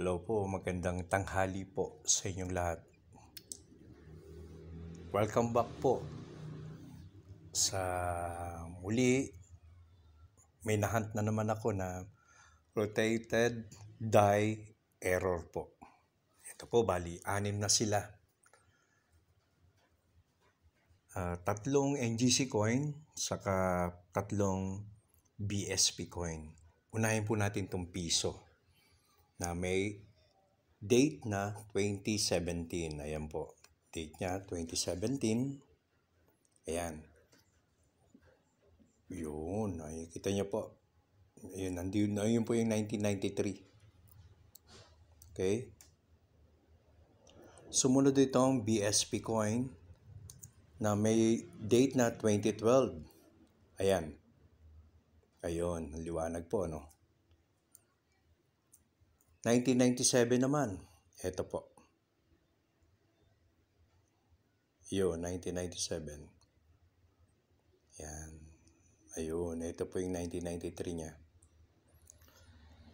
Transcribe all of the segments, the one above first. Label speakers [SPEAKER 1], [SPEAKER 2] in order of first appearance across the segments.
[SPEAKER 1] Hello po, magandang tanghali po sa inyong lahat. Welcome back po sa muli. May nahunt na naman ako na rotated die error po. Ito po, bali, 6 na sila. Tatlong NGC coin, saka tatlong BSP coin. Unahin po natin itong piso na may date na 2017. Ayan po. Date niya 2017. Ayan. Yun. Ay, kita niyo po. Ayun, ayun po yung 1993. Okay. Sumunod itong BSP coin na may date na 2012. Ayan. Ayun. Liwanag po, no? 1997 naman. Ito po. Yun, 1997. Yan. Ayun, ito po yung 1993 niya.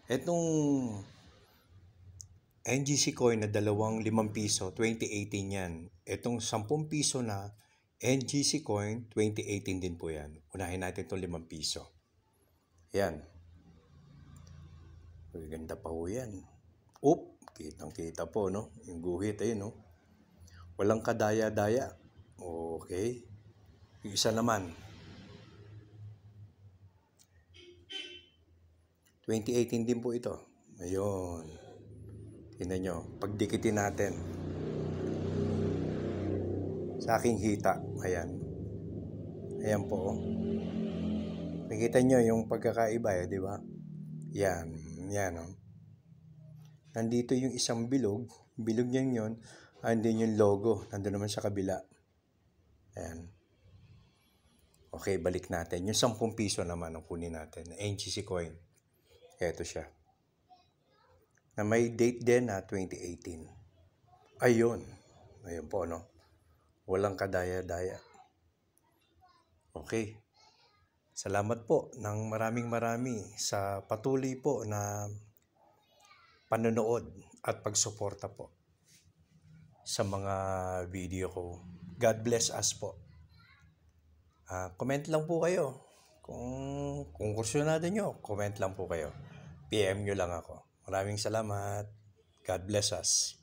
[SPEAKER 1] Itong NGC coin na 5 piso, 2018 yan. Itong 10 piso na NGC coin, 2018 din po yan. Unahin natin itong 5 piso. Yan. Uy, ganda pa po yan. Kitang-kita po, no? Yung guhit, ayun, no? Walang kadaya-daya. Okay. Yung isa naman. 2018 din po ito. Ayun. Tingnan nyo. Pagdikitin natin. Sa aking hita. Ayan. Ayan po. Nakita nyo yung pagkakaiba, di ba? Yan. Yan, no? Nandito yung isang bilog. Bilog niyan yun. Andun yung logo. Nandun naman sa kabila. Ayan. Okay, balik natin. Yung 10 piso naman ang kunin natin. NGC coin. Ito siya. Na may date din na 2018. Ayun. Ayun po, no? Walang kadaya-daya. Okay. Salamat po ng marami sa patuloy po na panonood at pagsuporta po sa mga video ko. God bless us po. Comment lang po kayo. Kung kursyonado nyo, comment lang po kayo. PM nyo lang ako. Maraming salamat. God bless us.